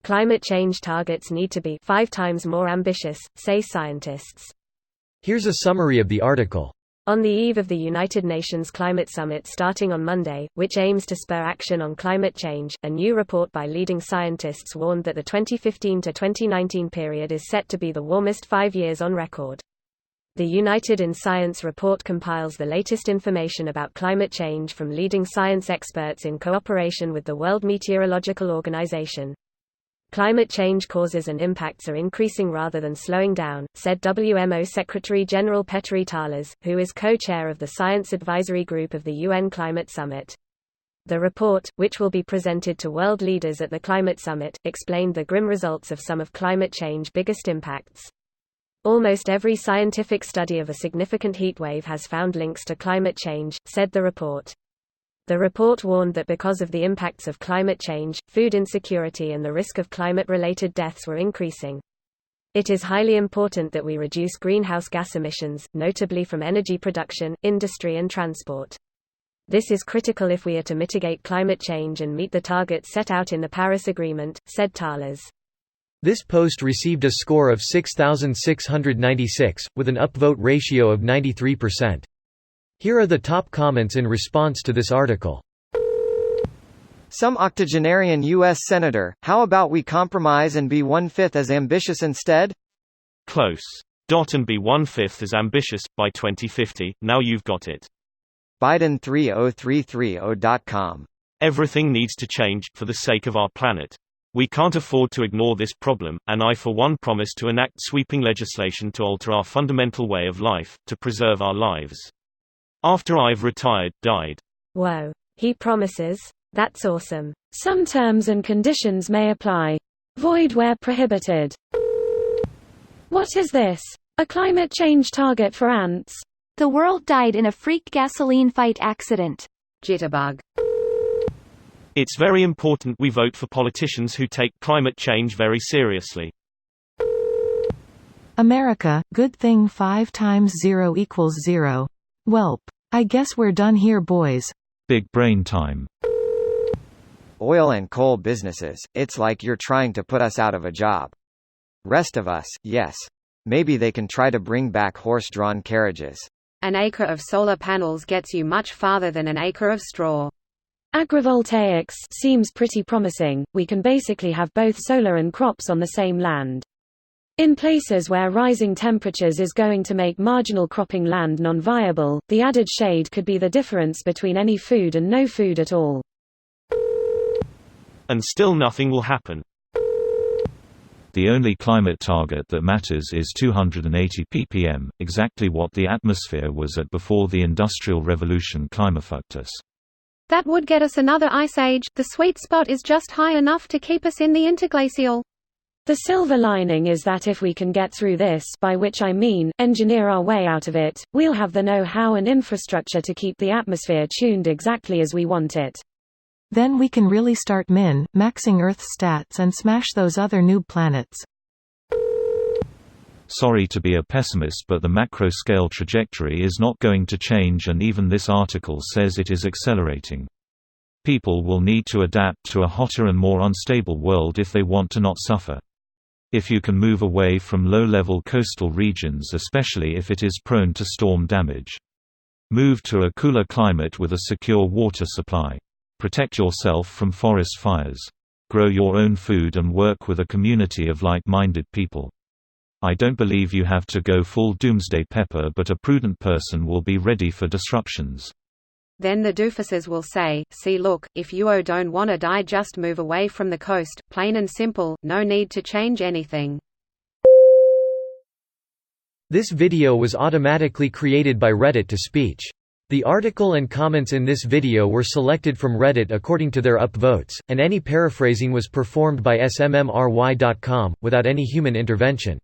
Climate change targets need to be 5 times more ambitious, say scientists. Here's a summary of the article. On the eve of the United Nations Climate Summit starting on Monday, which aims to spur action on climate change, a new report by leading scientists warned that the 2015 to 2019 period is set to be the warmest 5 years on record. The United in Science report compiles the latest information about climate change from leading science experts in cooperation with the World Meteorological Organization. Climate change causes and impacts are increasing rather than slowing down, said WMO Secretary-General Petteri Taalas, who is co-chair of the Science Advisory Group of the UN Climate Summit. The report, which will be presented to world leaders at the Climate Summit, explained the grim results of some of climate change's biggest impacts. Almost every scientific study of a significant heatwave has found links to climate change, said the report. The report warned that because of the impacts of climate change, food insecurity and the risk of climate-related deaths were increasing. It is highly important that we reduce greenhouse gas emissions, notably from energy production, industry and transport. This is critical if we are to mitigate climate change and meet the targets set out in the Paris Agreement, said Taalas. This post received a score of 6,696, with an upvote ratio of 93%. Here are the top comments in response to this article. Some octogenarian U.S. senator, how about we compromise and be 1/5 as ambitious instead? Close. And be 1/5 as ambitious, by 2050, now you've got it. Biden 30330.com. Everything needs to change, for the sake of our planet. We can't afford to ignore this problem, and I for one promise to enact sweeping legislation to alter our fundamental way of life, to preserve our lives. After I've retired, died. Whoa. He promises? That's awesome. Some terms and conditions may apply. Void where prohibited. What is this? A climate change target for ants? The world died in a freak gasoline fight accident. Jitterbug. It's very important we vote for politicians who take climate change very seriously. America, good thing 5 times 0 equals 0. Welp. I guess we're done here, boys. Big brain time. Oil and coal businesses, it's like you're trying to put us out of a job. Rest of us, yes. Maybe they can try to bring back horse-drawn carriages. An acre of solar panels gets you much farther than an acre of straw. Agrivoltaics seems pretty promising. We can basically have both solar and crops on the same land. In places where rising temperatures is going to make marginal cropping land non-viable, the added shade could be the difference between any food and no food at all. And still nothing will happen. The only climate target that matters is 280 ppm, exactly what the atmosphere was at before the Industrial Revolution. Climafucked us. That would get us another ice age. The sweet spot is just high enough to keep us in the interglacial. The silver lining is that if we can get through this, by which I mean, engineer our way out of it, we'll have the know-how and infrastructure to keep the atmosphere tuned exactly as we want it. Then we can really start maxing Earth's stats and smash those other noob planets. Sorry to be a pessimist, but the macro-scale trajectory is not going to change, and even this article says it is accelerating. People will need to adapt to a hotter and more unstable world if they want to not suffer. If you can move away from low-level coastal regions, especially if it is prone to storm damage. Move to a cooler climate with a secure water supply. Protect yourself from forest fires. Grow your own food and work with a community of like-minded people. I don't believe you have to go full doomsday pepper, but a prudent person will be ready for disruptions. Then the doofuses will say, see look, if you don't wanna die, just move away from the coast, plain and simple, no need to change anything. This video was automatically created by Reddit to speech. The article and comments in this video were selected from Reddit according to their upvotes, and any paraphrasing was performed by smmry.com, without any human intervention.